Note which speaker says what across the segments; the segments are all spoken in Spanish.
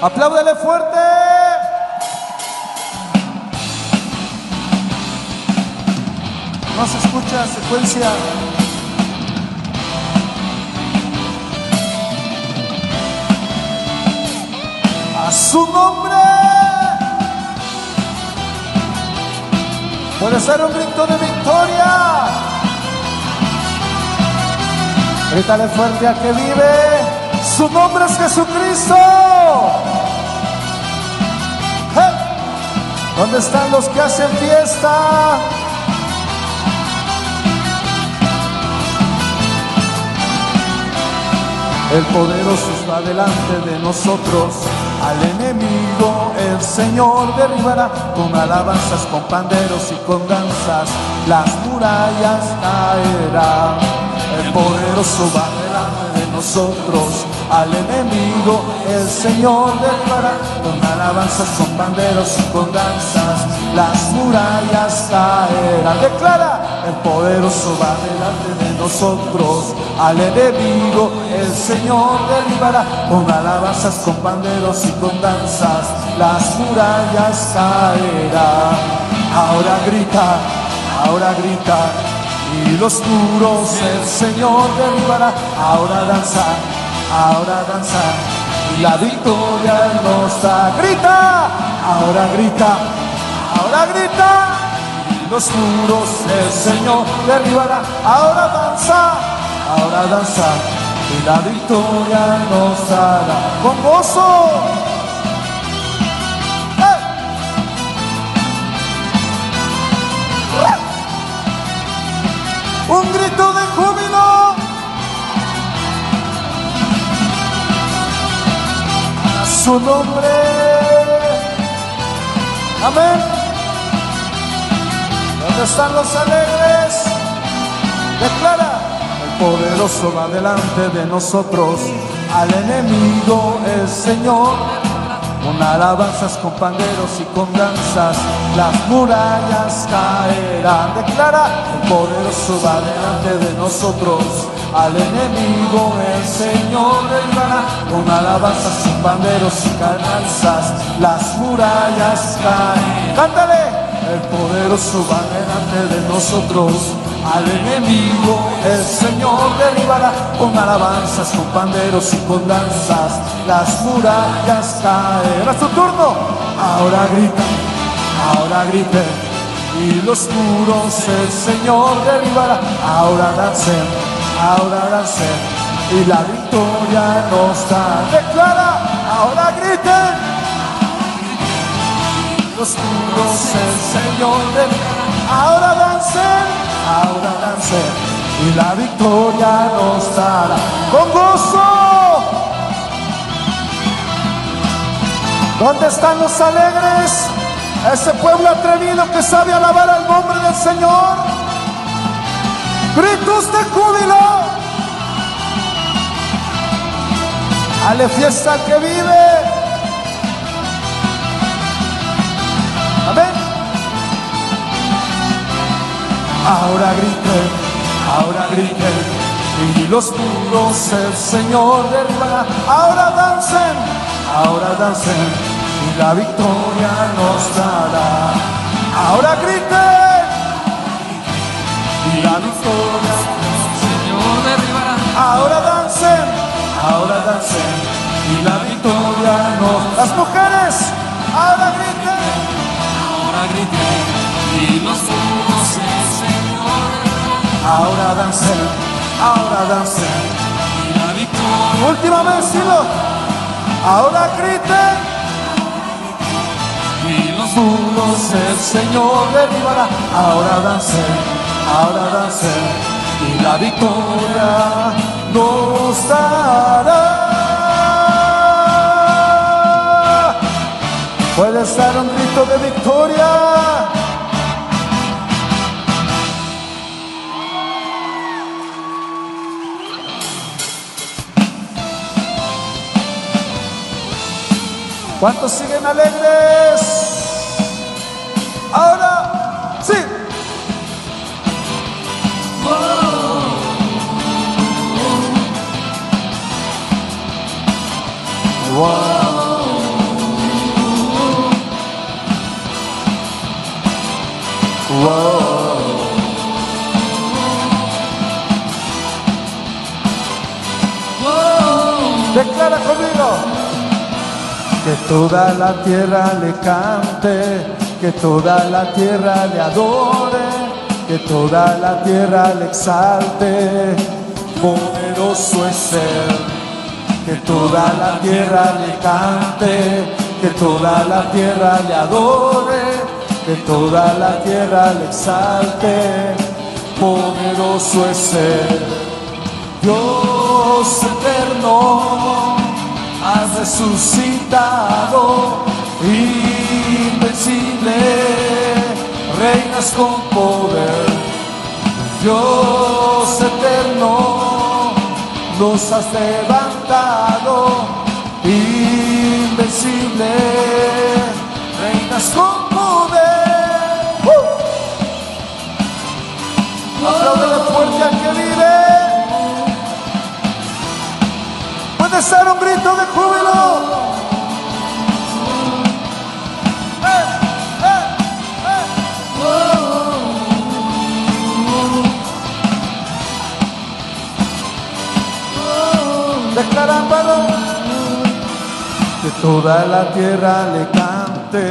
Speaker 1: Apláudele fuerte. No se escucha secuencia. A su nombre. Puede ser un grito de victoria. Grítale fuerte a que vive. Su nombre es Jesucristo. ¡Hey! ¿Dónde están los que hacen fiesta? El poderoso está delante de nosotros. Al enemigo el Señor derribará. Con alabanzas, con panderos y con danzas las murallas caerán. El poderoso va delante de nosotros. Al enemigo el Señor derribará. Con alabanzas, con panderos y con danzas las murallas caerán. Declara: el poderoso va delante de nosotros. Al enemigo el Señor derribará. Con alabanzas, con panderos y con danzas las murallas caerán. Ahora grita, ahora grita, y los muros el Señor derribará. Ahora danza, y la victoria nos da. Grita, ahora grita, ahora grita, y los muros el Señor derribará. Ahora danza, y la victoria nos dará. Con gozo. Un grito de júbilo. A su nombre. Amén. ¿Dónde están los alegres? Declara: el poderoso va delante de nosotros. Al enemigo el Señor. Con alabanzas, con panderos y con danzas las murallas caerán. Declara: el poderoso va delante de nosotros. Al enemigo el Señor derribará. Con alabanzas, con panderos y danzas las murallas caerán. Cántale: el poderoso va delante de nosotros. Al enemigo el Señor derribará. Con alabanzas, con panderos y con danzas las murallas caerán. ¡Es tu turno! Ahora grita, ahora grite, y los muros el Señor derribará. Ahora dancen, y la victoria nos da. Declara: ahora griten, y los muros el Señor derribará. Ahora dancen, y la victoria nos dará. ¡Con gozo! ¿Dónde están los alegres? Ese pueblo atrevido que sabe alabar al nombre del Señor. ¡Gritos de júbilo! ¡Dale fiesta al que vive! Amén. Ahora griten, y los muros el Señor derribará. Ahora dancen, y la victoria nos dará. Ahora griten, y la victoria el Señor derribará. Ahora dancen, y la victoria nos dará. Las mujeres, ahora griten, y los muros el Señor derribará. Ahora dancen, y la victoria. Última vez, dilo. Ahora griten, y los muros el Señor derribará. Ahora dancen, y la victoria nos dará. Puedes dar un grito de victoria. ¿Cuántos siguen alegres? Ahora, sí. Wow. toda la tierra le cante, que toda la tierra le adore, que toda la tierra le exalte. Poderoso es Él, que toda la tierra le cante, que toda la tierra le adore, que toda la tierra le exalte. Poderoso es Él, Dios eterno, has resucitado, invencible, reinas con poder. Dios eterno, nos has levantado, invencible, reinas con poder. Apláudele fuerte al que vive. Puede ser un grito de júbilo. Declarándolo, que toda la tierra le cante,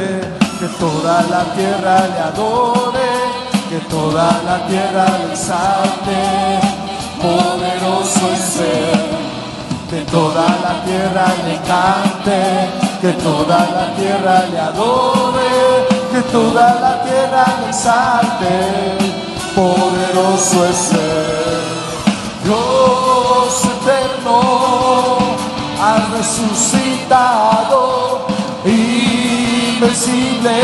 Speaker 1: que toda la tierra le adore, que toda la tierra le exalte. Poderoso es Él, que toda la tierra le cante, que toda la tierra le adore, que toda la tierra le exalte. Poderoso es Él, Dios eterno, has resucitado, invencible,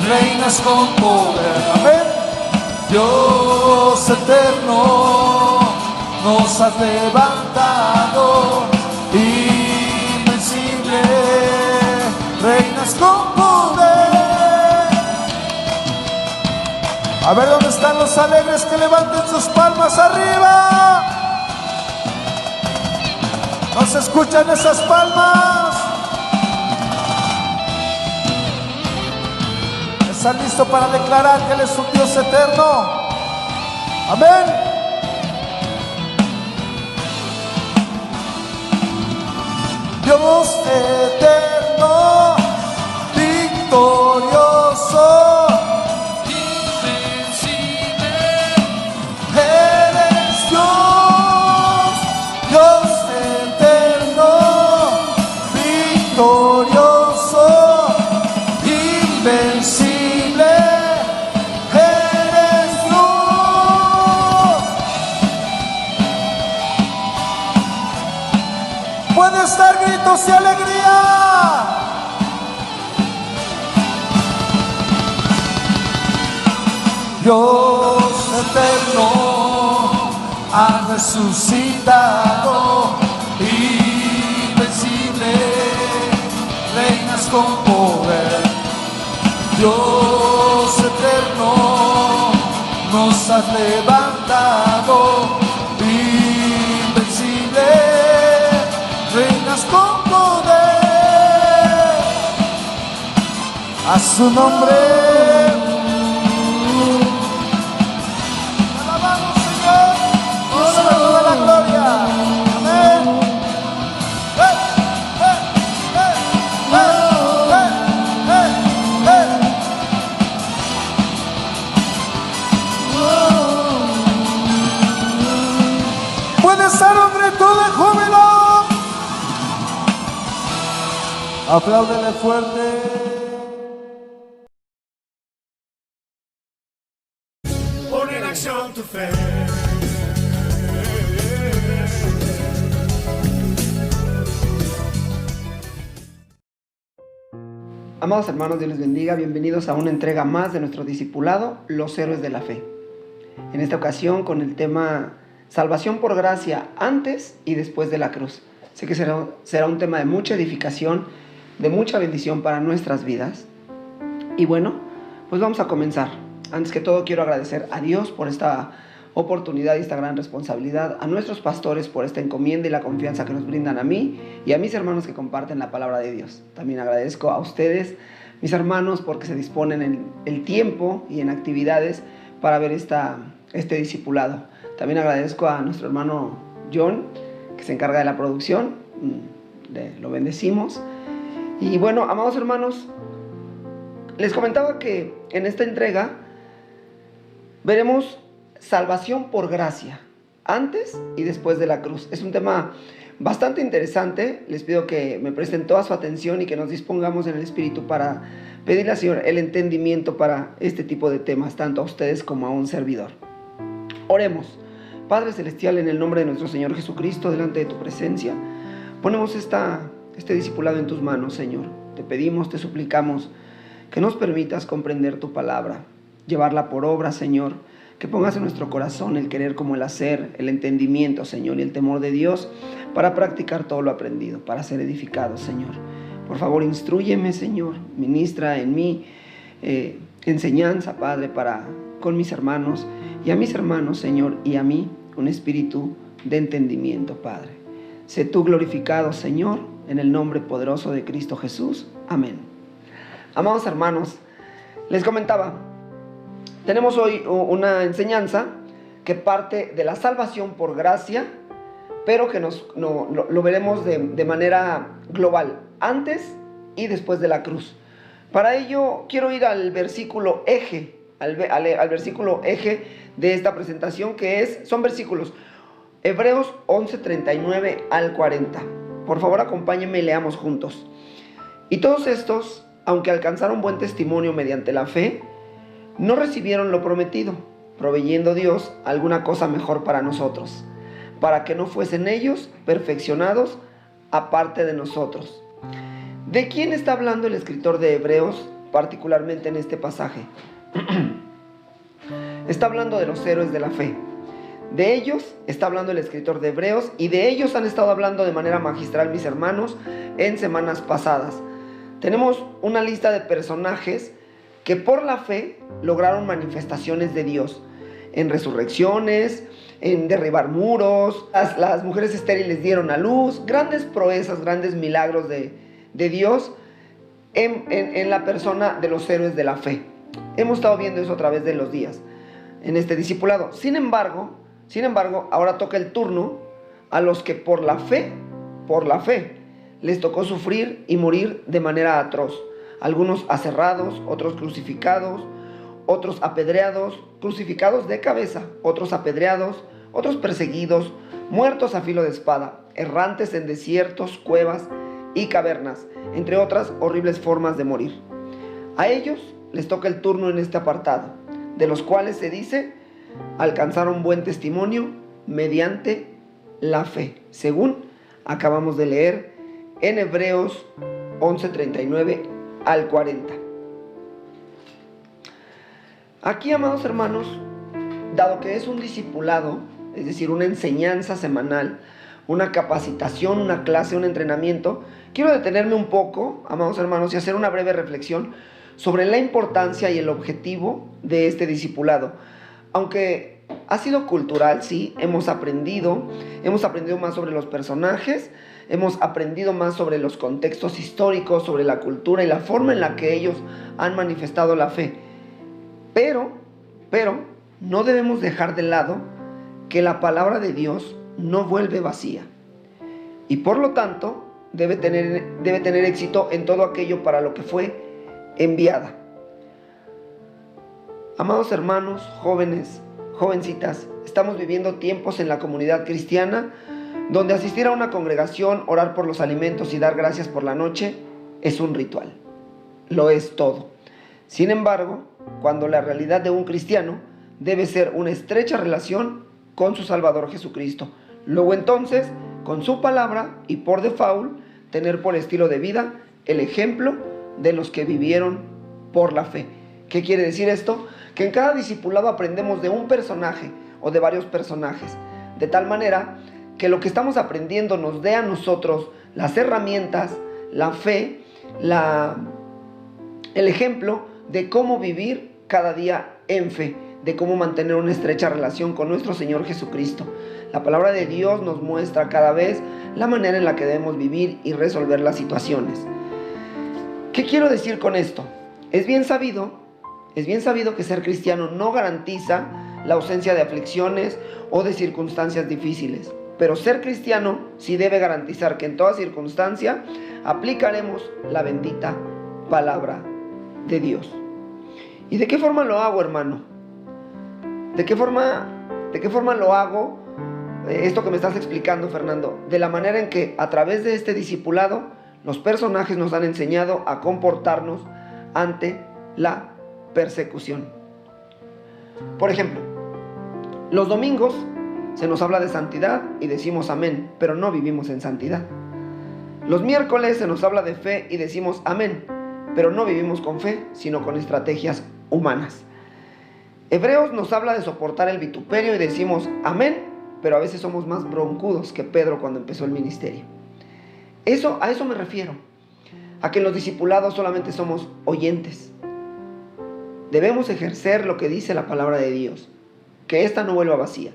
Speaker 1: reinas con poder. Amén. Dios eterno, nos has levantado, invencible, reinas con poder. A ver dónde están los alegres, que levanten sus palmas arriba. ¿No se escuchan esas palmas? ¿Están listos para declarar que Él es un Dios eterno? Amén. Dios eterno, victorioso, invencible, eres Dios, Dios eterno, victorioso, invencible, eres Dios. Puedes dar gritos y alegría. Dios eterno, has resucitado, invencible, reinas con poder. Dios eterno, nos has levantado, invencible, reinas con poder. A su nombre alabamos, Señor, Dios de toda la gloria. Amén. Puede ser un grito de júbilo. Apláudele fuerte.
Speaker 2: Pon en acción tu fe.
Speaker 3: Amados hermanos, Dios les bendiga. Bienvenidos a una entrega más de nuestro discipulado, Los Héroes de la Fe. En esta ocasión con el tema Salvación por gracia antes y después de la cruz. Sé que será un tema de mucha edificación, de mucha bendición para nuestras vidas. Y bueno, pues vamos a comenzar. Antes que todo quiero agradecer a Dios por esta oportunidad y esta gran responsabilidad, a nuestros pastores por esta encomienda y la confianza que nos brindan a mí y a mis hermanos que comparten la palabra de Dios. También agradezco a ustedes, mis hermanos, porque se disponen en el tiempo y en actividades para ver este discipulado. También agradezco a nuestro hermano John, que se encarga de la producción, lo bendecimos. Y bueno, amados hermanos, les comentaba que en esta entrega veremos salvación por gracia, antes y después de la cruz. Es un tema bastante interesante. Les pido que me presten toda su atención y que nos dispongamos en el Espíritu para pedirle al Señor el entendimiento para este tipo de temas, tanto a ustedes como a un servidor. Oremos. Padre Celestial, en el nombre de nuestro Señor Jesucristo, delante de tu presencia, ponemos este discipulado en tus manos, Señor. Te pedimos, te suplicamos que nos permitas comprender tu palabra, llevarla por obra, Señor, que pongas en nuestro corazón el querer como el hacer, el entendimiento, Señor, y el temor de Dios para practicar todo lo aprendido, para ser edificados, Señor. Por favor, instrúyeme, Señor, ministra en mí enseñanza, Padre, con mis hermanos, y a mis hermanos, Señor, y a mí un espíritu de entendimiento, Padre. Sé tú glorificado, Señor, en el nombre poderoso de Cristo Jesús. Amén. Amados hermanos, les comentaba, tenemos hoy una enseñanza que parte de la salvación por gracia, pero que lo veremos de manera global, antes y después de la cruz. Para ello quiero ir al versículo eje, al versículo eje de esta presentación, son versículos Hebreos 11, 39 al 40. Por favor, acompáñenme y leamos juntos. Y todos estos, aunque alcanzaron buen testimonio mediante la fe, no recibieron lo prometido, proveyendo Dios alguna cosa mejor para nosotros, para que no fuesen ellos perfeccionados aparte de nosotros. ¿De quién está hablando el escritor de Hebreos, particularmente en este pasaje? Está hablando de los héroes de la fe. De ellos está hablando el escritor de Hebreos, y de ellos han estado hablando de manera magistral mis hermanos en semanas pasadas. Tenemos una lista de personajes que por la fe lograron manifestaciones de Dios, en resurrecciones, en derribar muros, las mujeres estériles dieron a luz, grandes proezas, grandes milagros de Dios en la persona de los héroes de la fe. Hemos estado viendo eso a través de los días en este discipulado. Sin embargo, ahora toca el turno a los que por la fe, les tocó sufrir y morir de manera atroz. Algunos aserrados, otros crucificados, otros apedreados, crucificados de cabeza, otros apedreados, otros perseguidos, muertos a filo de espada, errantes en desiertos, cuevas y cavernas, entre otras horribles formas de morir. A ellos les toca el turno en este apartado, de los cuales se dice, alcanzaron buen testimonio mediante la fe, según acabamos de leer en Hebreos 11, 39 al 40. Aquí, amados hermanos, dado que es un discipulado, es decir, una enseñanza semanal, una capacitación, una clase, un entrenamiento, quiero detenerme un poco, amados hermanos, y hacer una breve reflexión sobre la importancia y el objetivo de este discipulado. Aunque ha sido cultural, sí, hemos aprendido más sobre los personajes, hemos aprendido más sobre los contextos históricos, sobre la cultura y la forma en la que ellos han manifestado la fe. Pero no debemos dejar de lado que la palabra de Dios no vuelve vacía, y por lo tanto debe tener éxito en todo aquello para lo que fue enviada. Amados hermanos, jóvenes, jovencitas, estamos viviendo tiempos en la comunidad cristiana donde asistir a una congregación, orar por los alimentos y dar gracias por la noche es un ritual. Lo es todo. Sin embargo, cuando la realidad de un cristiano debe ser una estrecha relación con su Salvador Jesucristo, luego entonces, con su palabra y por default, tener por estilo de vida el ejemplo de los que vivieron por la fe. ¿Qué quiere decir esto? Que en cada discipulado aprendemos de un personaje o de varios personajes, de tal manera que lo que estamos aprendiendo nos dé a nosotros las herramientas, la fe, el ejemplo de cómo vivir cada día en fe, de cómo mantener una estrecha relación con nuestro Señor Jesucristo. La palabra de Dios nos muestra cada vez la manera en la que debemos vivir y resolver las situaciones. ¿Qué quiero decir con esto? Es bien sabido que ser cristiano no garantiza la ausencia de aflicciones o de circunstancias difíciles. pero ser cristiano sí debe garantizar que en toda circunstancia aplicaremos la bendita palabra de Dios. ¿Y de qué forma lo hago, hermano? ¿De qué forma lo hago esto que me estás explicando, Fernando? De la manera en que a través de este discipulado los personajes nos han enseñado a comportarnos ante la persecución. Por ejemplo, los domingos se nos habla de santidad y decimos amén, pero no vivimos en santidad. Los miércoles se nos habla de fe y decimos amén, pero no vivimos con fe, sino con estrategias humanas. Hebreos nos habla de soportar el vituperio y decimos amén, pero a veces somos más broncudos que Pedro cuando empezó el ministerio. A eso me refiero, a que en los discipulados solamente somos oyentes. Debemos ejercer lo que dice la palabra de Dios, que ésta no vuelva vacía,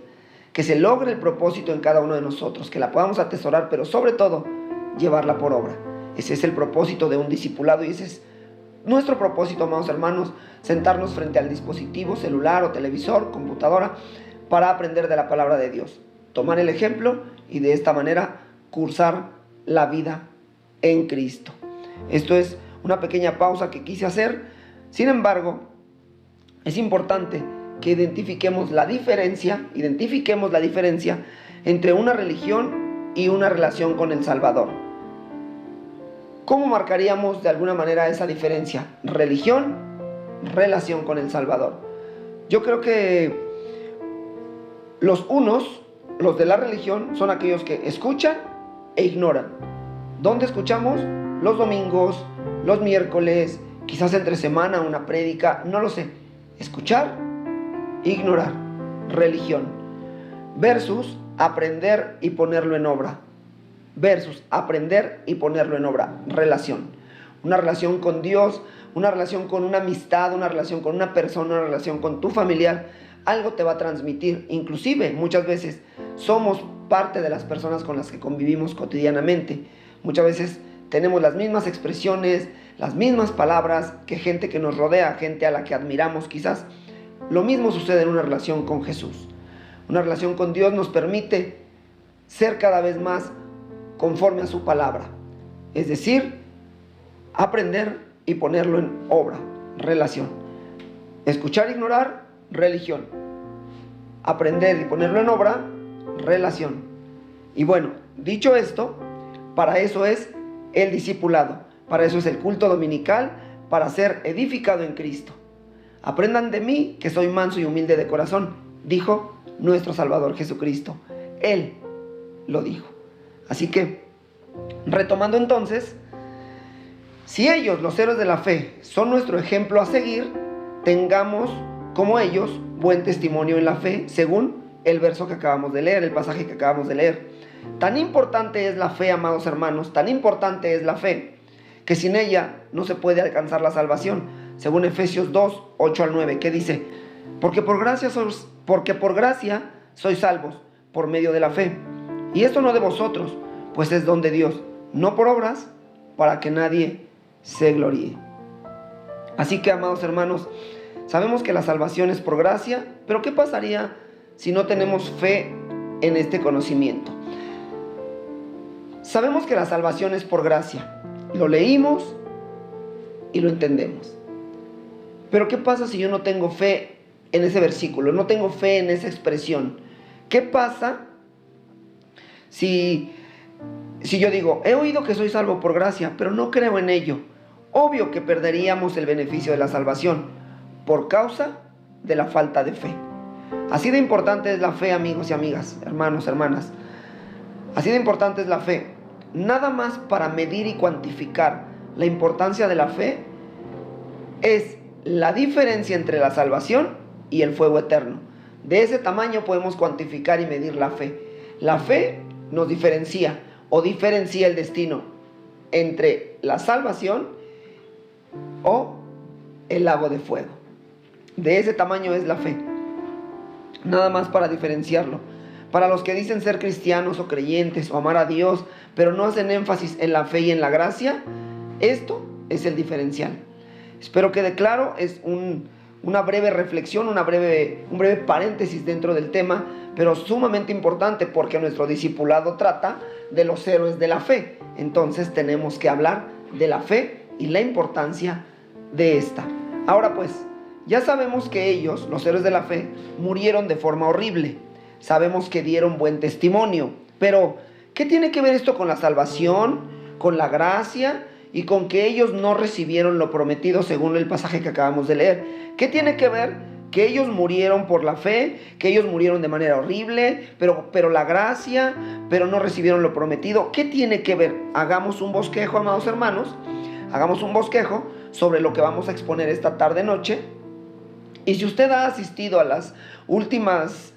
Speaker 3: que se logre el propósito en cada uno de nosotros, que la podamos atesorar, pero sobre todo, llevarla por obra. Ese es el propósito de un discipulado y ese es nuestro propósito, amados hermanos, sentarnos frente al dispositivo, celular o televisor, computadora, para aprender de la palabra de Dios, tomar el ejemplo y de esta manera cursar la vida en Cristo. Esto es una pequeña pausa que quise hacer. Sin embargo, es importante que identifiquemos la diferencia entre una religión y una relación con el Salvador. ¿Cómo marcaríamos de alguna manera esa diferencia? Religión, relación con el Salvador. Yo creo que los de la religión, son aquellos que escuchan e ignoran. ¿Dónde escuchamos? Los domingos, los miércoles, quizás entre semana una prédica, no lo sé. Escuchar, ignorar. Religión. Versus aprender y ponerlo en obra. Relación. Una relación con Dios, una relación con una amistad, una relación con una persona, una relación con tu familiar. Algo te va a transmitir. Inclusive, muchas veces somos parte de las personas con las que convivimos cotidianamente. Muchas veces tenemos las mismas expresiones, las mismas palabras que gente que nos rodea, gente a la que admiramos quizás. Lo mismo sucede en una relación con Jesús. Una relación con Dios nos permite ser cada vez más conforme a su palabra. Es decir, aprender y ponerlo en obra. Relación. Escuchar, ignorar, religión. Aprender y ponerlo en obra, relación. Y bueno, dicho esto, para eso es el discipulado. Para eso es el culto dominical, para ser edificado en Cristo. Aprendan de mí, que soy manso y humilde de corazón, dijo nuestro Salvador Jesucristo. Él lo dijo. Así que, retomando entonces, si ellos, los héroes de la fe, son nuestro ejemplo a seguir, tengamos como ellos buen testimonio en la fe, según el verso que acabamos de leer, el pasaje que acabamos de leer. Tan importante es la fe, amados hermanos, tan importante es la fe, que sin ella no se puede alcanzar la salvación, según Efesios 2, 8 al 9, que dice: porque por gracia sois salvos por medio de la fe, y esto no de vosotros, pues es don de Dios, no por obras, para que nadie se gloríe. Así que, amados hermanos, sabemos que la salvación es por gracia, pero ¿qué pasaría si no tenemos fe en este conocimiento? Sabemos que la salvación es por gracia, lo leímos y lo entendemos. Pero ¿qué pasa si yo no tengo fe en ese versículo, no tengo fe en esa expresión? ¿Qué pasa si yo digo, he oído que soy salvo por gracia, pero no creo en ello? Obvio que perderíamos el beneficio de la salvación por causa de la falta de fe. Así de importante es la fe, amigos y amigas, hermanos, hermanas. Así de importante es la fe. Nada más para medir y cuantificar la importancia de la fe es la diferencia entre la salvación y el fuego eterno. De ese tamaño podemos cuantificar y medir la fe. La fe nos diferencia o diferencia el destino entre la salvación o el lago de fuego. De ese tamaño es la fe. Nada más para diferenciarlo. Para los que dicen ser cristianos o creyentes o amar a Dios, pero no hacen énfasis en la fe y en la gracia, esto es el diferencial. Espero quede claro, es un una breve reflexión, un breve paréntesis dentro del tema, pero sumamente importante porque nuestro discipulado trata de los héroes de la fe. Entonces tenemos que hablar de la fe y la importancia de esta. Ahora pues, ya sabemos que ellos, los héroes de la fe, murieron de forma horrible. Sabemos que dieron buen testimonio, pero ¿qué tiene que ver esto con la salvación, con la gracia y con que ellos no recibieron lo prometido según el pasaje que acabamos de leer? ¿Qué tiene que ver que ellos murieron por la fe, que ellos murieron de manera horrible, pero la gracia, pero no recibieron lo prometido? ¿Qué tiene que ver? Hagamos un bosquejo, amados hermanos, hagamos un bosquejo sobre lo que vamos a exponer esta tarde noche. Y si usted ha asistido a las últimas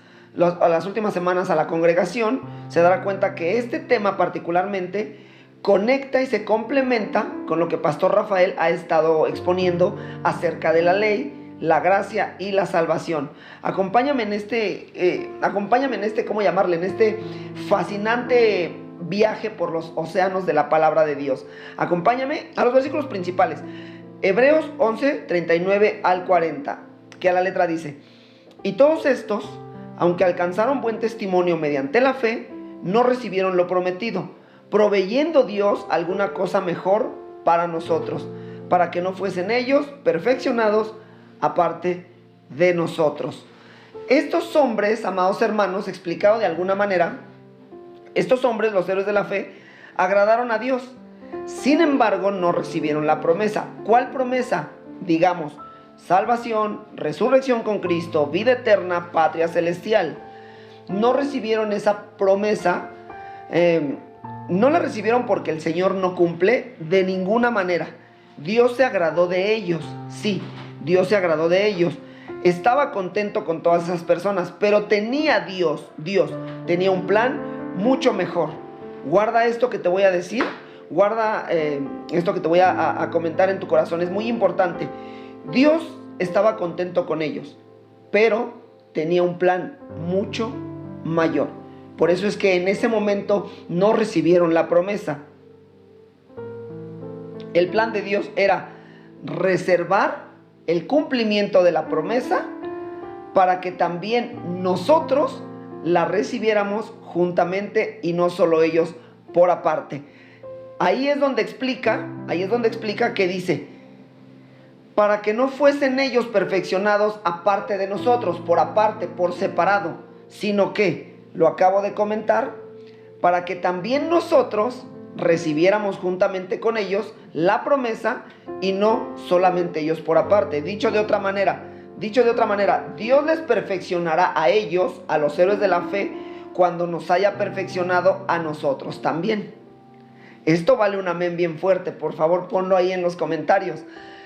Speaker 3: semanas a la congregación, se dará cuenta que este tema particularmente conecta y se complementa con lo que Pastor Rafael ha estado exponiendo acerca de la ley, la gracia y la salvación. Acompáñame en este, ¿cómo llamarle? En este fascinante viaje por los océanos de la palabra de Dios. Acompáñame a los versículos principales. Hebreos 11, 39 al 40, que a la letra dice: y todos estos, aunque alcanzaron buen testimonio mediante la fe, no recibieron lo prometido, proveyendo Dios alguna cosa mejor para nosotros, para que no fuesen ellos perfeccionados aparte de nosotros. Estos hombres, amados hermanos, explicado de alguna manera, estos hombres, los héroes de la fe, agradaron a Dios. Sin embargo, no recibieron la promesa. ¿Cuál promesa? Digamos, salvación, resurrección con Cristo, vida eterna, patria celestial. No recibieron esa promesa, no la recibieron porque el Señor no cumple de ninguna manera. Dios se agradó de ellos, sí, Dios se agradó de ellos. Estaba contento con todas esas personas, pero tenía Dios tenía un plan mucho mejor. Guarda esto que te voy a decir, guarda esto que te voy a comentar en tu corazón, es muy importante. Dios estaba contento con ellos, pero tenía un plan mucho mayor. Por eso es que en ese momento no recibieron la promesa. El plan de Dios era reservar el cumplimiento de la promesa para que también nosotros la recibiéramos juntamente y no solo ellos por aparte. Ahí es donde explica que dice: para que no fuesen ellos perfeccionados aparte de nosotros, por aparte, por separado, sino que, lo acabo de comentar, para que también nosotros recibiéramos juntamente con ellos la promesa y no solamente ellos por aparte. Dicho de otra manera, Dios les perfeccionará a ellos, a los héroes de la fe, cuando nos haya perfeccionado a nosotros también. Esto vale un amén bien fuerte, por favor ponlo ahí en los comentarios.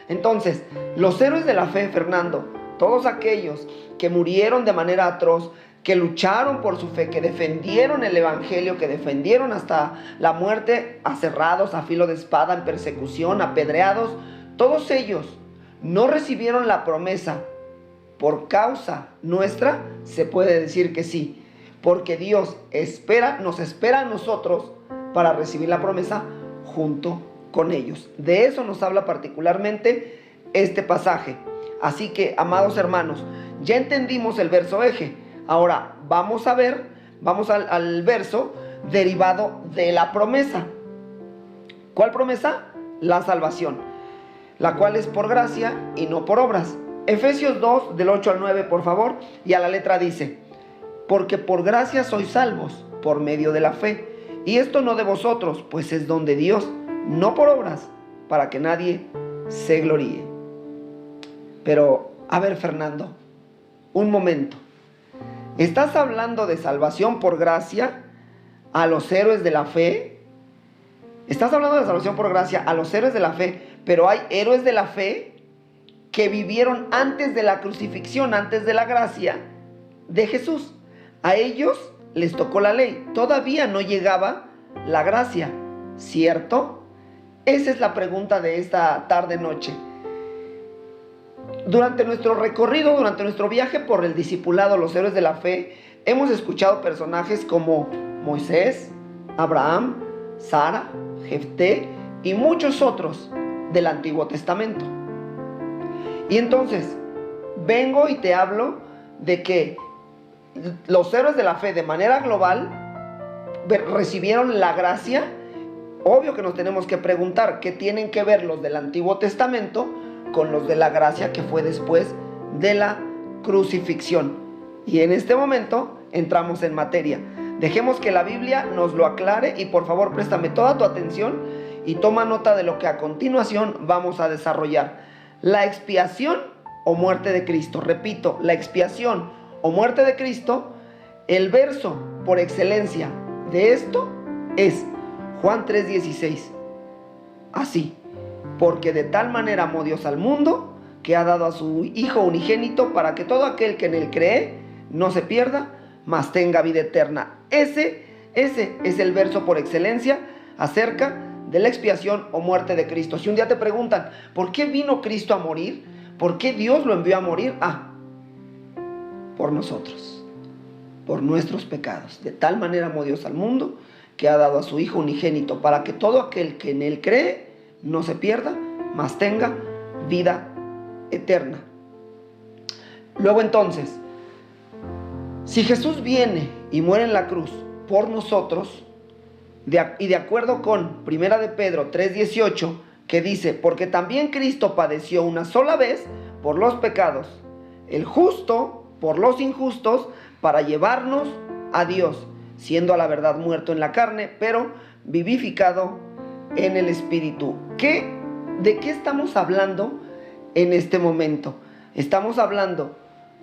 Speaker 3: Entonces, los héroes de la fe, Fernando, todos aquellos que murieron de manera atroz, que lucharon por su fe, que defendieron el evangelio, que defendieron hasta la muerte, aserrados, a filo de espada, en persecución, apedreados, todos ellos no recibieron la promesa por causa nuestra. Se puede decir que sí, porque Dios nos espera a nosotros para recibir la promesa junto con ellos. De eso nos habla particularmente este pasaje. Así que, amados hermanos, ya entendimos el verso eje. Ahora vamos al verso derivado de la promesa. ¿Cuál promesa? La salvación, la cual es por gracia y no por obras. Efesios 2, del 8 al 9, por favor, y a la letra dice: porque por gracia sois salvos, por medio de la fe, y esto no de vosotros, pues es don de Dios, no por obras, para que nadie se gloríe. Pero, a ver, Fernando, un momento. ¿Estás hablando de salvación por gracia a los héroes de la fe? Estás hablando de salvación por gracia a los héroes de la fe, pero hay héroes de la fe que vivieron antes de la crucifixión, antes de la gracia de Jesús. A ellos les tocó la ley, todavía no llegaba la gracia, ¿cierto? Esa es la pregunta de esta tarde-noche. Durante nuestro recorrido, durante nuestro viaje por el discipulado, los héroes de la fe, hemos escuchado personajes como Moisés, Abraham, Sara, Jefté y muchos otros del Antiguo Testamento. Y entonces, vengo y te hablo de que los héroes de la fe de manera global recibieron la gracia. Obvio que nos tenemos que preguntar qué tienen que ver los del Antiguo Testamento con los de la gracia que fue después de la crucifixión. Y en este momento entramos en materia. Dejemos que la Biblia nos lo aclare y por favor préstame toda tu atención y toma nota de lo que a continuación vamos a desarrollar. La expiación o muerte de Cristo. Repito, la expiación o muerte de Cristo, el verso por excelencia de esto es Juan 3:16. Así, porque de tal manera amó Dios al mundo que ha dado a su Hijo unigénito para que todo aquel que en él cree no se pierda, mas tenga vida eterna. Ese es el verso por excelencia acerca de la expiación o muerte de Cristo. Si un día te preguntan, ¿por qué vino Cristo a morir? ¿Por qué Dios lo envió a morir? Por nosotros, por nuestros pecados. De tal manera amó Dios al mundo que ha dado a su Hijo unigénito para que todo aquel que en él cree no se pierda, mas tenga vida eterna. Luego entonces, si Jesús viene y muere en la cruz por nosotros, y de acuerdo con 1 de Pedro 3:18, que dice, porque también Cristo padeció una sola vez por los pecados, el justo por los injustos, para llevarnos a Dios, siendo a la verdad muerto en la carne, pero vivificado en el Espíritu. ¿De qué estamos hablando en este momento? Estamos hablando,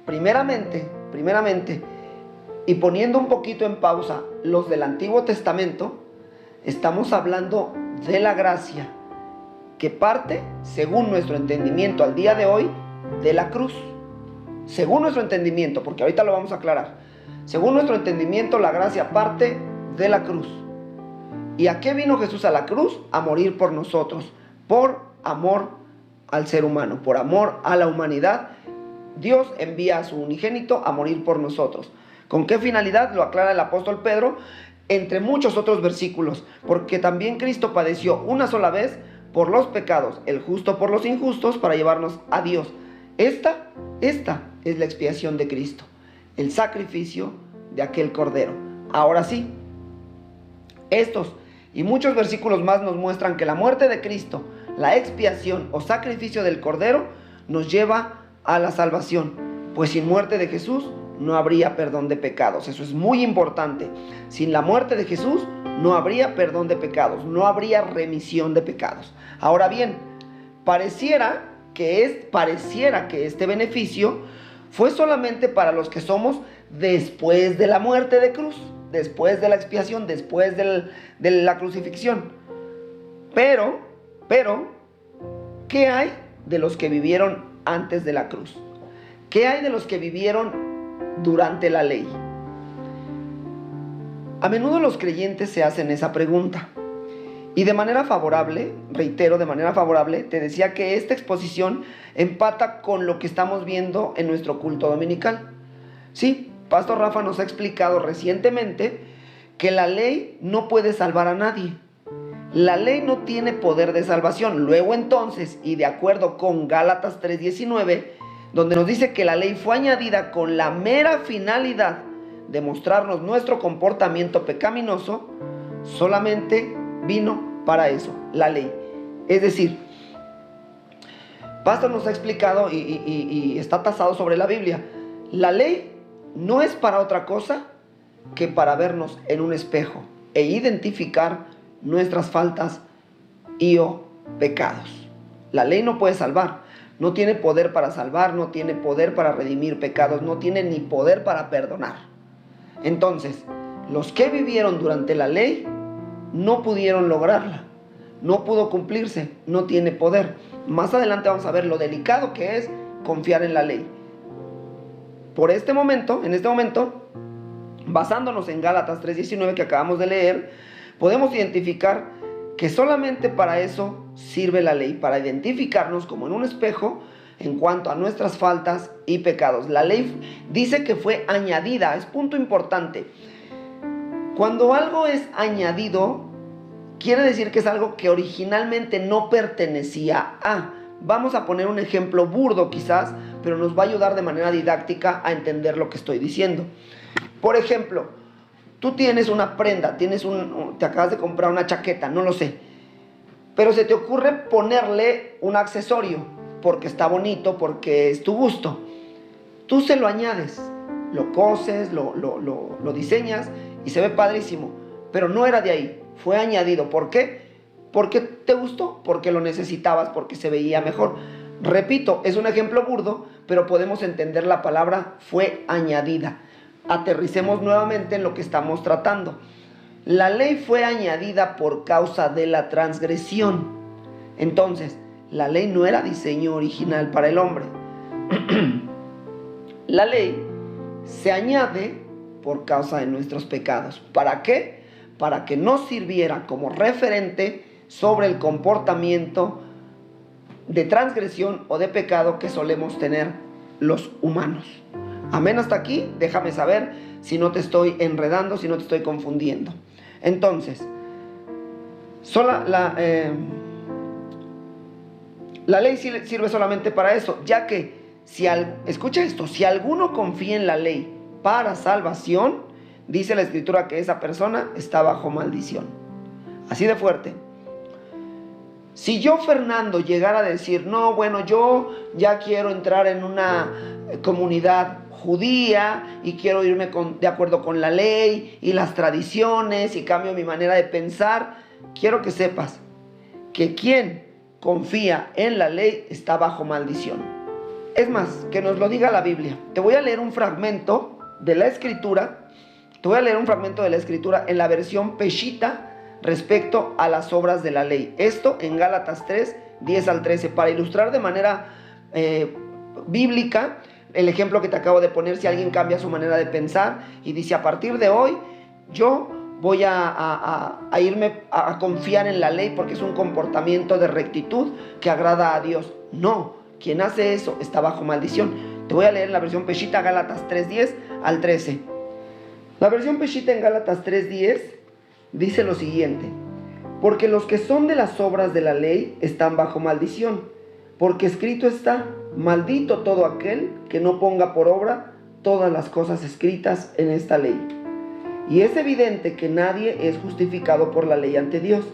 Speaker 3: primeramente, y poniendo un poquito en pausa los del Antiguo Testamento, estamos hablando de la gracia que parte, según nuestro entendimiento al día de hoy, de la cruz. Según nuestro entendimiento, porque ahorita lo vamos a aclarar. Según nuestro entendimiento, la gracia parte de la cruz. ¿Y a qué vino Jesús a la cruz? A morir por nosotros, por amor al ser humano, por amor a la humanidad. Dios envía a su unigénito a morir por nosotros. ¿Con qué finalidad? Lo aclara el apóstol Pedro, entre muchos otros versículos. Porque también Cristo padeció una sola vez por los pecados, el justo por los injustos, para llevarnos a Dios. Esta es la expiación de Cristo, el sacrificio de aquel cordero. Ahora sí, estos y muchos versículos más nos muestran que la muerte de Cristo, la expiación o sacrificio del cordero, nos lleva a la salvación, pues sin muerte de Jesús no habría perdón de pecados. Eso es muy importante. Sin la muerte de Jesús no habría perdón de pecados, no habría remisión de pecados. Ahora bien, pareciera que este beneficio fue solamente para los que somos después de la muerte de cruz, después de la expiación, después de la crucifixión. Pero, ¿qué hay de los que vivieron antes de la cruz? ¿Qué hay de los que vivieron durante la ley? A menudo los creyentes se hacen esa pregunta. Y de manera favorable, reitero, de manera favorable, te decía que esta exposición empata con lo que estamos viendo en nuestro culto dominical. Sí, Pastor Rafa nos ha explicado recientemente que la ley no puede salvar a nadie. La ley no tiene poder de salvación. Luego entonces, y de acuerdo con Gálatas 3:19, donde nos dice que la ley fue añadida con la mera finalidad de mostrarnos nuestro comportamiento pecaminoso, solamente vino para eso, la ley. Es decir, Pastor nos ha explicado y está tasado sobre la Biblia. La ley no es para otra cosa que para vernos en un espejo e identificar nuestras faltas y o pecados. La ley no puede salvar, no tiene poder para salvar, no tiene poder para redimir pecados, no tiene ni poder para perdonar. Entonces, los que vivieron durante la ley no pudieron lograrla, no pudo cumplirse, no tiene poder. Más adelante vamos a ver lo delicado que es confiar en la ley. En este momento, basándonos en Gálatas 3:19 que acabamos de leer, podemos identificar que solamente para eso sirve la ley, para identificarnos como en un espejo en cuanto a nuestras faltas y pecados. La ley dice que fue añadida, es punto importante. Cuando algo es añadido, quiere decir que es algo que originalmente no pertenecía a. Vamos a poner un ejemplo burdo quizás, pero nos va a ayudar de manera didáctica a entender lo que estoy diciendo. Por ejemplo, tú tienes una prenda, te acabas de comprar una chaqueta, no lo sé, pero se te ocurre ponerle un accesorio porque está bonito, porque es tu gusto. Tú se lo añades, lo coses, lo diseñas y se ve padrísimo, pero no era de ahí, fue añadido. ¿Por qué? Porque te gustó, porque lo necesitabas, porque se veía mejor. Repito, es un ejemplo burdo, pero podemos entender la palabra fue añadida. Aterricemos nuevamente en lo que estamos tratando. La ley fue añadida por causa de la transgresión. Entonces, la ley no era diseño original para el hombre. La ley se añade por causa de nuestros pecados. ¿Para qué? Para que nos sirviera como referente sobre el comportamiento de transgresión o de pecado que solemos tener los humanos. Amén, hasta aquí. Déjame saber si no te estoy enredando, si no te estoy confundiendo. Entonces, la ley sirve solamente para eso, ya que, escucha esto, si alguno confía en la ley para salvación, dice la Escritura que esa persona está bajo maldición. Así de fuerte. Si yo, Fernando, llegara a decir, no, bueno, yo ya quiero entrar en una comunidad judía y quiero irme de acuerdo con la ley y las tradiciones y cambio mi manera de pensar, quiero que sepas que quien confía en la ley está bajo maldición. Es más, que nos lo diga la Biblia. Te voy a leer un fragmento de la Escritura, en la versión Peshita respecto a las obras de la ley. Esto en Gálatas 3, 10 al 13, para ilustrar de manera bíblica el ejemplo que te acabo de poner. Si alguien cambia su manera de pensar y dice, a partir de hoy yo voy a irme a confiar en la ley porque es un comportamiento de rectitud que agrada a Dios. No, quien hace eso está bajo maldición. Te voy a leer la versión Peshita, Gálatas 3, 10 al 13. La versión Peshita en Gálatas 3, 10 dice lo siguiente: porque los que son de las obras de la ley están bajo maldición, porque escrito está, maldito todo aquel que no ponga por obra todas las cosas escritas en esta ley. Y es evidente que nadie es justificado por la ley ante Dios,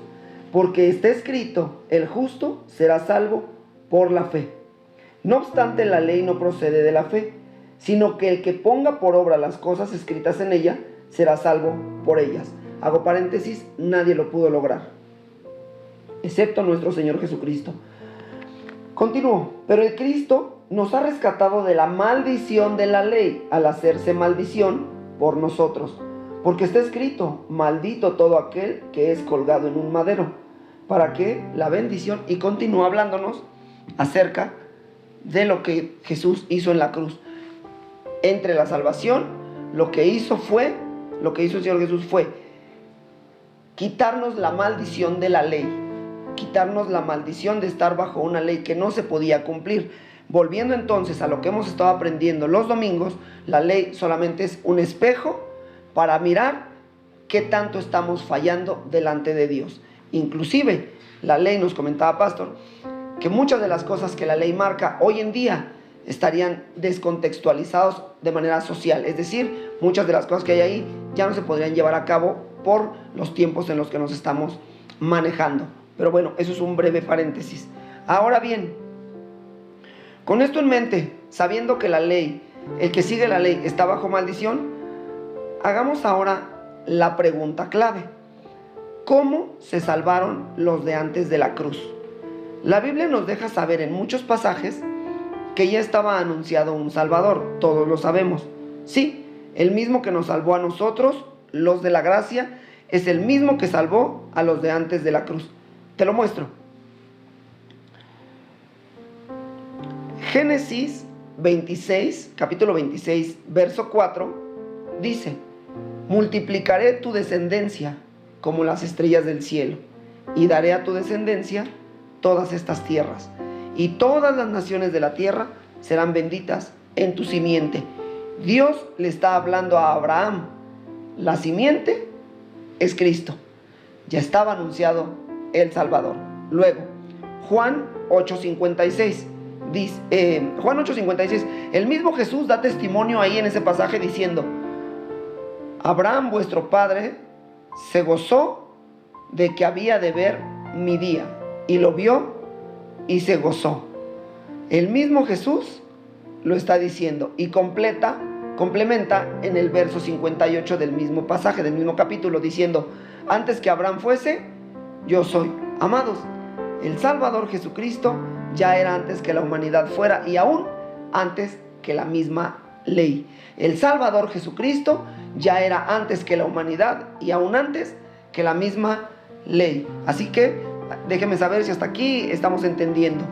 Speaker 3: porque está escrito, el justo será salvo por la fe. No obstante, la ley no procede de la fe, sino que el que ponga por obra las cosas escritas en ella será salvo por ellas. Hago paréntesis, nadie lo pudo lograr, excepto nuestro Señor Jesucristo. Continúo, pero el Cristo nos ha rescatado de la maldición de la ley al hacerse maldición por nosotros, porque está escrito, maldito todo aquel que es colgado en un madero, para que la bendición, y continúa hablándonos acerca de lo que Jesús hizo en la cruz. Entre la salvación, lo que hizo el Señor Jesús fue quitarnos la maldición de la ley, quitarnos la maldición de estar bajo una ley que no se podía cumplir. Volviendo entonces a lo que hemos estado aprendiendo los domingos, la ley solamente es un espejo para mirar qué tanto estamos fallando delante de Dios. Inclusive, la ley, nos comentaba Pastor, que muchas de las cosas que la ley marca hoy en día estarían descontextualizados de manera social. Es decir, muchas de las cosas que hay ahí ya no se podrían llevar a cabo por los tiempos en los que nos estamos manejando. Pero bueno, eso es un breve paréntesis. Ahora bien, con esto en mente, sabiendo que la ley, el que sigue la ley está bajo maldición, hagamos ahora la pregunta clave: ¿cómo se salvaron los de antes de la cruz? La Biblia nos deja saber en muchos pasajes que ya estaba anunciado un Salvador, todos lo sabemos. Sí, el mismo que nos salvó a nosotros, los de la gracia, es el mismo que salvó a los de antes de la cruz. Te lo muestro. Génesis 26, capítulo 26, verso 4, dice: multiplicaré tu descendencia como las estrellas del cielo, y daré a tu descendencia todas estas tierras, y todas las naciones de la tierra serán benditas en tu simiente. Dios le está hablando a Abraham. La simiente es Cristo. Ya estaba anunciado el Salvador. Luego, Juan 8:56. Juan 8:56. El mismo Jesús da testimonio ahí en ese pasaje diciendo: Abraham, vuestro padre, se gozó de que había de ver mi día, y lo vio y se gozó. El mismo Jesús lo está diciendo y complementa en el verso 58 del mismo pasaje, del mismo capítulo, diciendo: antes que Abraham fuese, yo soy. Amados, el Salvador Jesucristo ya era antes que la humanidad fuera, y aún antes que la misma ley. El Salvador Jesucristo ya era antes que la humanidad y aún antes que la misma ley. Así que déjenme saber si hasta aquí estamos entendiendo.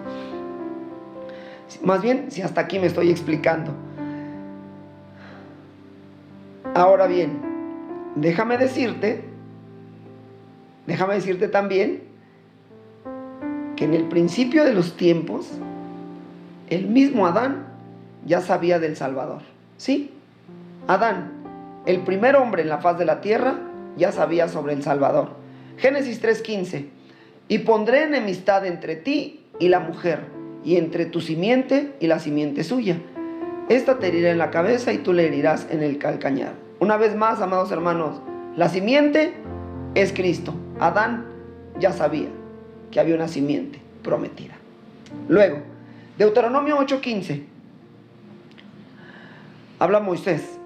Speaker 3: Más bien, si hasta aquí me estoy explicando. Ahora bien, déjame decirte también que en el principio de los tiempos, el mismo Adán ya sabía del Salvador. ¿Sí? Adán, el primer hombre en la faz de la tierra, ya sabía sobre el Salvador. Génesis 3:15. Y pondré enemistad entre ti y la mujer, y entre tu simiente y la simiente suya. Esta te herirá en la cabeza y tú le herirás en el calcañar. Una vez más, amados hermanos, la simiente es Cristo. Adán ya sabía que había una simiente prometida. Luego, Deuteronomio 8:15. Habla Moisés: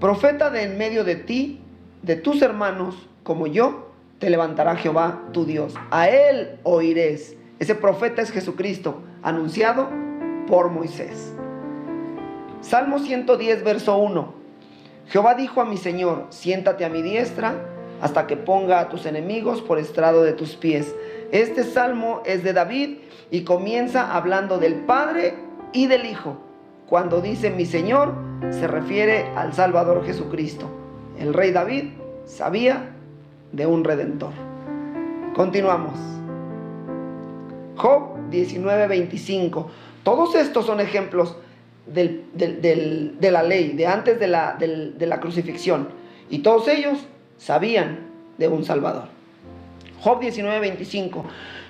Speaker 3: profeta de en medio de ti, de tus hermanos, como yo, te levantará Jehová tu Dios. A él oiréis. Ese profeta es Jesucristo, anunciado por Moisés. Salmo 110, verso 1. Jehová dijo a mi Señor: siéntate a mi diestra, hasta que ponga a tus enemigos por estrado de tus pies. Este salmo es de David y comienza hablando del Padre y del Hijo. Cuando dice mi Señor, se refiere al Salvador Jesucristo. El rey David sabía de un Redentor. Continuamos. Job 19:25. Todos estos son ejemplos de la ley, de antes de la crucifixión. Y todos ellos sabían de un Salvador. Job 19:25.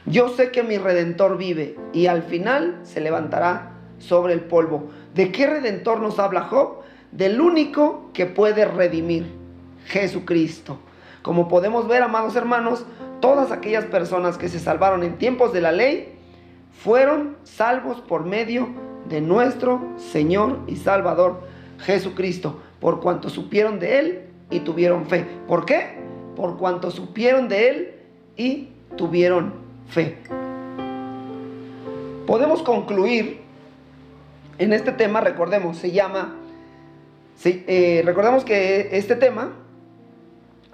Speaker 3: Yo sé que mi Redentor vive y al final se levantará sobre el polvo. ¿De qué Redentor nos habla Job? Del único que puede redimir, Jesucristo. Como podemos ver, amados hermanos, todas aquellas personas que se salvaron en tiempos de la ley fueron salvos por medio de nuestro Señor y Salvador Jesucristo, por cuanto supieron de Él y tuvieron fe. ¿Por qué? Por cuanto supieron de Él y tuvieron fe. Podemos concluir en este tema. Recordemos que este tema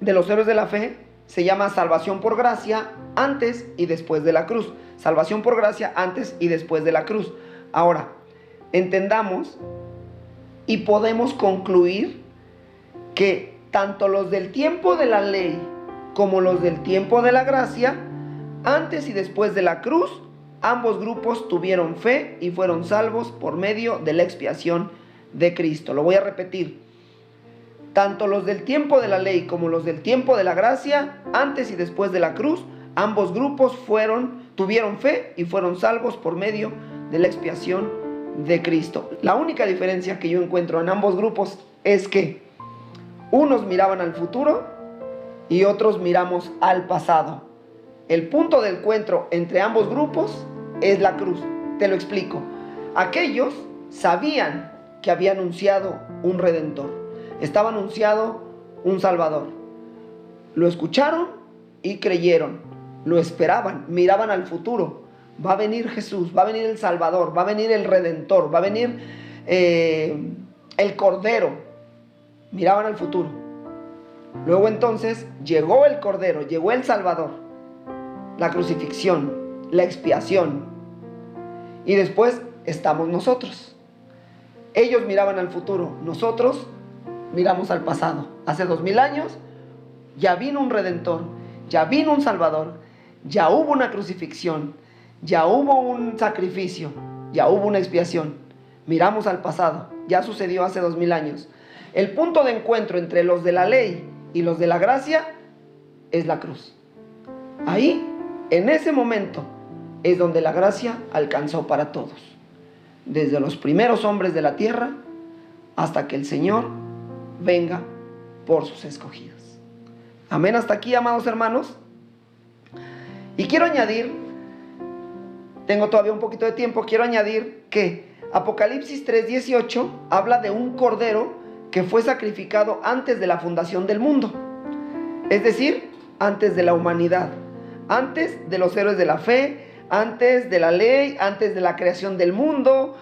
Speaker 3: de los héroes de la fe se llama salvación por gracia antes y después de la cruz. Salvación por gracia antes y después de la cruz. Ahora, entendamos y podemos concluir que tanto los del tiempo de la ley como los del tiempo de la gracia, antes y después de la cruz, ambos grupos tuvieron fe y fueron salvos por medio de la expiación de Cristo. Lo voy a repetir. Tanto los del tiempo de la ley como los del tiempo de la gracia, antes y después de la cruz, ambos grupos tuvieron fe y fueron salvos por medio de la expiación de Cristo. La única diferencia que yo encuentro en ambos grupos es que unos miraban al futuro y otros miramos al pasado. El punto de encuentro entre ambos grupos es la cruz. Te lo explico. Aquellos sabían que había anunciado un Redentor. Estaba anunciado un Salvador. Lo escucharon y creyeron. Lo esperaban, miraban al futuro. Va a venir Jesús, va a venir el Salvador, va a venir el Redentor, va a venir el Cordero. Miraban al futuro. Luego entonces llegó el Cordero, llegó el Salvador, la crucifixión, la expiación. Y después estamos nosotros. Ellos miraban al futuro, nosotros miramos al pasado. Hace 2000 años ya vino un Redentor, ya vino un Salvador, ya hubo una crucifixión, ya hubo un sacrificio, ya hubo una expiación. Miramos al pasado, ya sucedió hace 2000 años. El punto de encuentro entre los de la ley y los de la gracia es la cruz. Ahí, en ese momento, es donde la gracia alcanzó para todos, desde los primeros hombres de la tierra hasta que el Señor venga por sus escogidos. Amén, hasta aquí, amados hermanos. Y quiero añadir, tengo todavía un poquito de tiempo, quiero añadir que Apocalipsis 3:18 habla de un cordero que fue sacrificado antes de la fundación del mundo, es decir, antes de la humanidad, antes de los héroes de la fe, antes de la ley, antes de la creación del mundo,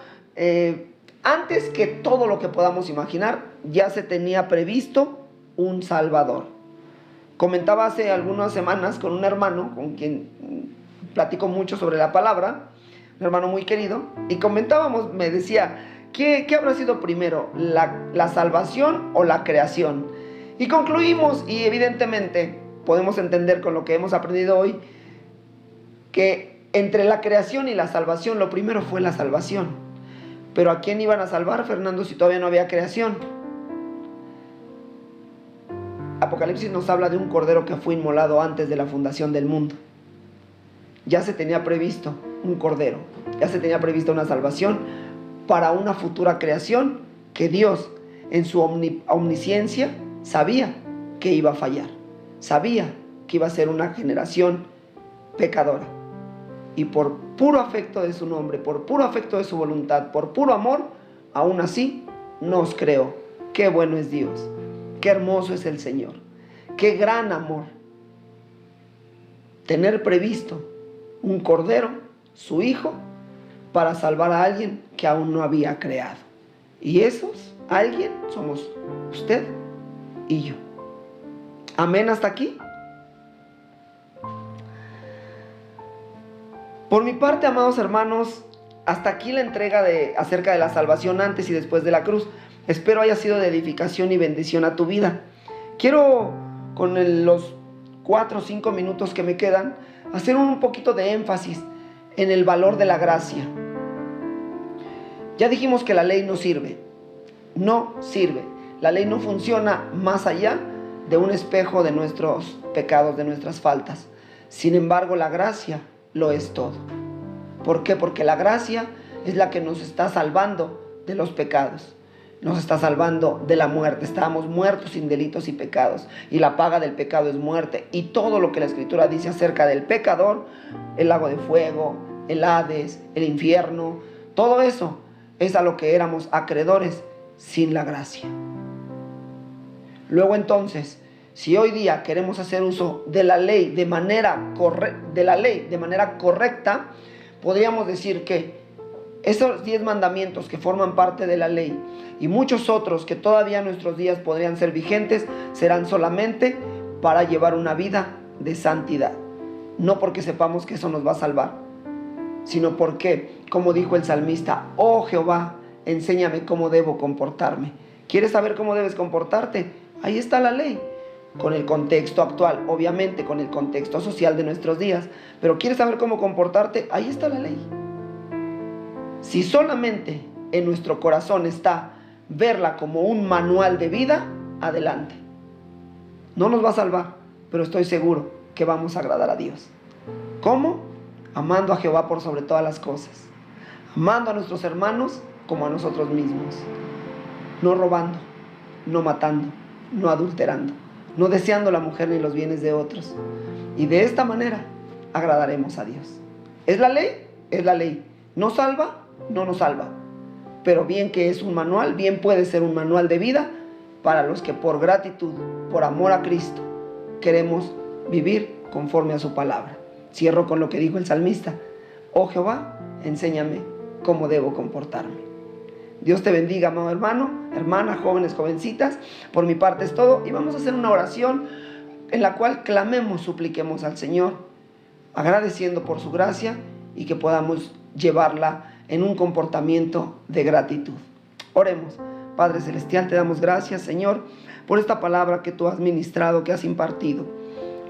Speaker 3: antes que todo lo que podamos imaginar, ya se tenía previsto un Salvador. Comentaba hace algunas semanas con un hermano con quien platico mucho sobre la palabra, un hermano muy querido, y comentábamos, me decía, ¿qué habrá sido primero, la salvación o la creación? Y concluimos, y evidentemente podemos entender con lo que hemos aprendido hoy, que entre la creación y la salvación, lo primero fue la salvación. Pero ¿a quién iban a salvar, Fernando, si todavía no había creación? Apocalipsis nos habla de un cordero que fue inmolado antes de la fundación del mundo. Ya se tenía previsto un cordero, ya se tenía previsto una salvación para una futura creación que Dios, en su omnisciencia, sabía que iba a fallar, sabía que iba a ser una generación pecadora. Y por puro afecto de su nombre, por puro afecto de su voluntad, por puro amor, aún así nos creó. Qué bueno es Dios, qué hermoso es el Señor, qué gran amor. Tener previsto un cordero, su hijo, para salvar a alguien que aún no había creado. Y esos, alguien, somos usted y yo. Amén, hasta aquí. Por mi parte, amados hermanos, hasta aquí la entrega acerca de la salvación antes y después de la cruz. Espero haya sido de edificación y bendición a tu vida. Quiero, con los 4 o 5 minutos que me quedan, hacer un poquito de énfasis en el valor de la gracia. Ya dijimos que la ley no sirve. No sirve. La ley no funciona más allá de un espejo de nuestros pecados, de nuestras faltas. Sin embargo, la gracia lo es todo. ¿Por qué? Porque la gracia es la que nos está salvando de los pecados, nos está salvando de la muerte. Estábamos muertos sin delitos y pecados, y la paga del pecado es muerte. Y todo lo que la Escritura dice acerca del pecador, el lago de fuego, el Hades, el infierno, todo eso es a lo que éramos acreedores sin la gracia. Luego entonces, si hoy día queremos hacer uso de la ley de manera correcta, podríamos decir que esos 10 mandamientos que forman parte de la ley y muchos otros que todavía en nuestros días podrían ser vigentes, serán solamente para llevar una vida de santidad. No porque sepamos que eso nos va a salvar, sino porque, como dijo el salmista, oh Jehová, enséñame cómo debo comportarme. ¿Quieres saber cómo debes comportarte? Ahí está la ley. Con el contexto actual, obviamente con el contexto social de nuestros días, pero ¿quieres saber cómo comportarte? Ahí está la ley. Si solamente en nuestro corazón está verla como un manual de vida, adelante. No nos va a salvar, pero estoy seguro que vamos a agradar a Dios. ¿Cómo? Amando a Jehová por sobre todas las cosas, amando a nuestros hermanos como a nosotros mismos, no robando, no matando, no adulterando, no deseando la mujer ni los bienes de otros. Y de esta manera agradaremos a Dios. ¿Es la ley? Es la ley. ¿Nos salva? No nos salva. Pero bien que es un manual, bien puede ser un manual de vida para los que por gratitud, por amor a Cristo, queremos vivir conforme a su palabra. Cierro con lo que dijo el salmista: oh Jehová, enséñame cómo debo comportarme. Dios te bendiga, amado hermano, hermana, jóvenes, jovencitas. Por mi parte es todo, y vamos a hacer una oración en la cual clamemos, supliquemos al Señor, agradeciendo por su gracia, y que podamos llevarla en un comportamiento de gratitud. Oremos. Padre Celestial, te damos gracias, Señor, por esta palabra que tú has ministrado, que has impartido.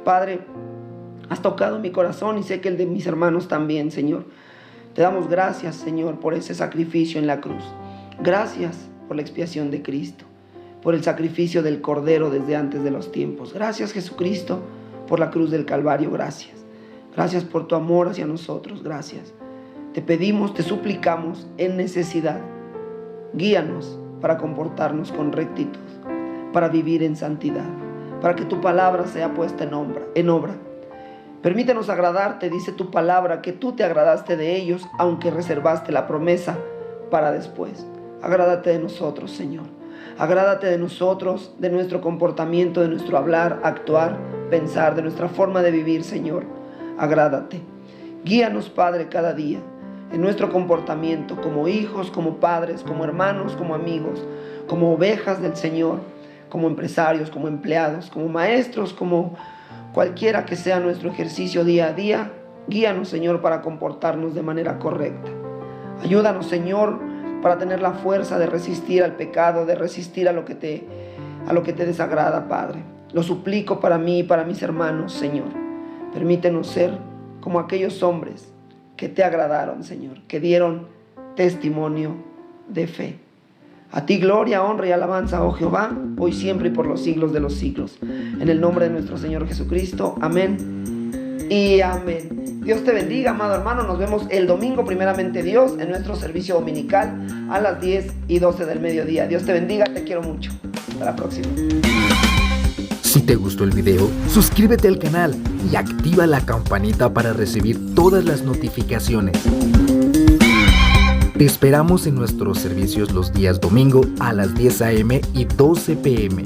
Speaker 3: Padre, has tocado mi corazón y sé que el de mis hermanos también, Señor. Te damos gracias, Señor, por ese sacrificio en la cruz. Gracias por la expiación de Cristo, por el sacrificio del Cordero desde antes de los tiempos. Gracias, Jesucristo, por la cruz del Calvario. Gracias. Gracias por tu amor hacia nosotros, gracias. Te pedimos, te suplicamos en necesidad. Guíanos para comportarnos con rectitud, para vivir en santidad, para que tu palabra sea puesta en obra. Permítenos agradarte, dice tu palabra, que tú te agradaste de ellos, aunque reservaste la promesa para después. Agrádate de nosotros, Señor. Agrádate de nosotros, de nuestro comportamiento, de nuestro hablar, actuar, pensar, de nuestra forma de vivir, Señor. Agrádate. Guíanos, Padre, cada día en nuestro comportamiento como hijos, como padres, como hermanos, como amigos, como ovejas del Señor, como empresarios, como empleados, como maestros, como cualquiera que sea nuestro ejercicio día a día. Guíanos, Señor, para comportarnos de manera correcta. Ayúdanos, Señor, para tener la fuerza de resistir al pecado, de resistir a lo que te desagrada, Padre. Lo suplico para mí y para mis hermanos, Señor. Permítenos ser como aquellos hombres que te agradaron, Señor, que dieron testimonio de fe. A ti gloria, honra y alabanza, oh Jehová, hoy, siempre y por los siglos de los siglos. En el nombre de nuestro Señor Jesucristo. Amén y amén. Dios te bendiga, amado hermano. Nos vemos el domingo, primeramente Dios, en nuestro servicio dominical a las 10:12 del mediodía. Dios te bendiga, te quiero mucho. Hasta la próxima.
Speaker 4: Si te gustó el video, suscríbete al canal y activa la campanita para recibir todas las notificaciones. Te esperamos en nuestros servicios los días domingo a las 10 a.m. y 12 p.m.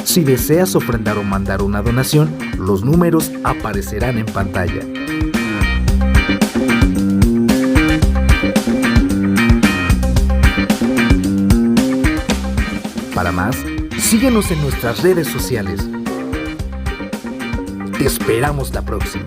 Speaker 4: Si deseas ofrendar o mandar una donación, los números aparecerán en pantalla. Para más, síguenos en nuestras redes sociales. Te esperamos la próxima.